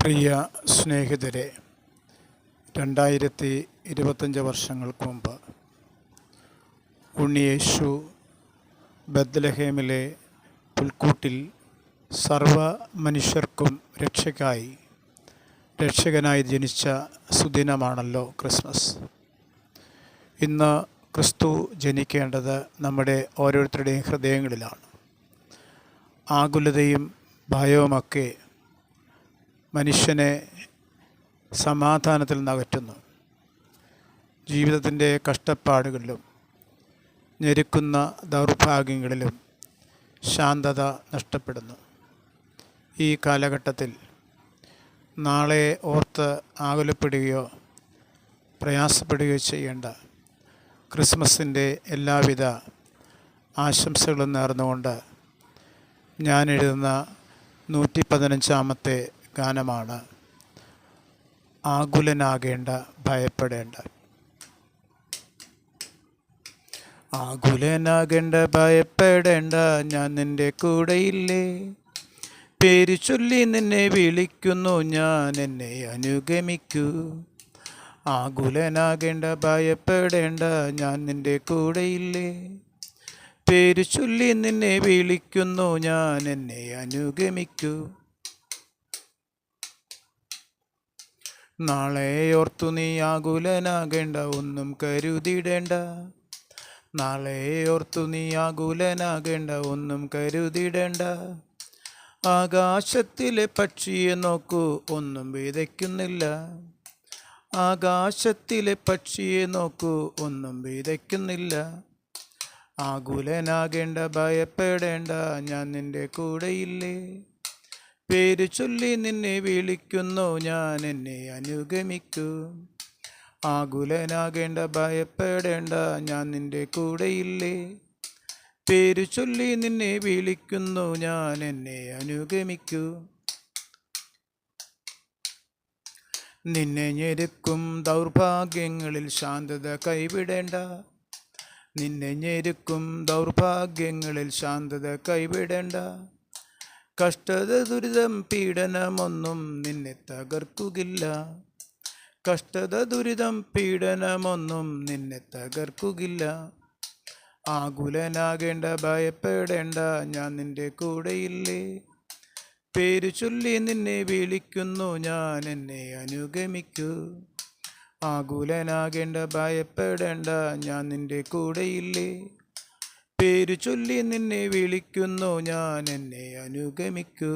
പ്രിയ സ്നേഹിതരെ, 2025 വർഷങ്ങൾക്ക് മുമ്പ് ഉണ്ണിയേശു ബത്ലഹേമിലെ പുൽക്കൂട്ടിൽ സർവ മനുഷ്യർക്കും രക്ഷകനായി ജനിച്ച സുദിനമാണല്ലോ ക്രിസ്മസ്. ഇന്ന് ക്രിസ്തു ജനിക്കേണ്ടത് നമ്മുടെ ഓരോരുത്തരുടെയും ഹൃദയങ്ങളിലാണ്. ആകുലതയും ഭയവുമൊക്കെ മനുഷ്യനെ സമാധാനത്തിൽ നിന്ന് അകറ്റുന്നു. ജീവിതത്തിൻ്റെ കഷ്ടപ്പാടുകളിലും ഞെരുക്കുന്ന ദൗർഭാഗ്യങ്ങളിലും ശാന്തത നഷ്ടപ്പെടുന്നു. ഈ കാലഘട്ടത്തിൽ നാളെ ഓർത്ത് ആകുലപ്പെടുകയോ പ്രയാസപ്പെടുകയോ ചെയ്യേണ്ട ക്രിസ്മസിൻ്റെ എല്ലാവിധ ആശംസകളും നേർന്നുകൊണ്ട് ഞാൻ എഴുതുന്ന 115-ാമത്തെ ഗാനമാണ് ആകുലനാകേണ്ട ഭയപ്പെടേണ്ട. ആകുലനാകേണ്ട ഭയപ്പെടേണ്ട, ഞാൻ നിൻ്റെ കൂടെയില്ലേ. പേര് ചൊല്ലി നിന്നെ വിളിക്കുന്നു ഞാൻ, എന്നെ അനുഗമിക്കൂ. ആകുലനാകേണ്ട ഭയപ്പെടേണ്ട, ഞാൻ നിൻ്റെ കൂടെയില്ലേ. പേര് ചൊല്ലി നിന്നെ വിളിക്കുന്നു ഞാൻ, എന്നെ അനുഗമിക്കൂ. നാളെ ഓർത്തു നീ ആകുലനാകേണ്ട, ഒന്നും കരുതിടേണ്ട. നാളെ ഓർത്തു നീ ആകുലനാകേണ്ട, ഒന്നും കരുതിടേണ്ട. ആകാശത്തിലെ പക്ഷിയെ നോക്കൂ, ഒന്നും വിതയ്ക്കുന്നില്ല. ആകാശത്തിലെ പക്ഷിയെ നോക്കൂ, ഒന്നും വിതയ്ക്കുന്നില്ല. ആകുലനാകേണ്ട ഭയപ്പെടേണ്ട, ഞാൻ നിൻ്റെ കൂടെയില്ലേ. പേര് ചൊല്ലി നിന്നെ വിളിക്കുന്നു ഞാൻ, എന്നെ അനുഗമിക്കൂ. ആകുലനാകേണ്ട ഭയപ്പെടേണ്ട, ഞാൻ നിൻ്റെ കൂടെയില്ലേ. പേര് ചൊല്ലി നിന്നെ വിളിക്കുന്നു ഞാൻ, എന്നെ അനുഗമിക്കൂ. നിന്നെ ഞെരുക്കും ദൗർഭാഗ്യങ്ങളിൽ ശാന്തത കൈവിടേണ്ട. നിന്നെ ഞെരുക്കും ദൗർഭാഗ്യങ്ങളിൽ ശാന്തത കൈവിടേണ്ട. കഷ്ടത ദുരിതം പീഡനമൊന്നും നിന്നെ തകർക്കുകില്ല. കഷ്ടത ദുരിതം പീഡനമൊന്നും നിന്നെ തകർക്കുകില്ല. ആകുലനാകേണ്ട ഭയപ്പെടേണ്ട, ഞാൻ നിൻ്റെ കൂടെയില്ലേ. പേര് ചൊല്ലി നിന്നെ വിളിക്കുന്നു ഞാൻ, എന്നെ അനുഗമിക്കൂ. ആകുലനാകേണ്ട ഭയപ്പെടേണ്ട, ഞാൻ നിൻ്റെ കൂടെയില്ലേ. പേര് ചൊല്ലി നിന്നെ വിളിക്കുന്നു ഞാൻ, എന്നെ അനുഗമിക്കൂ.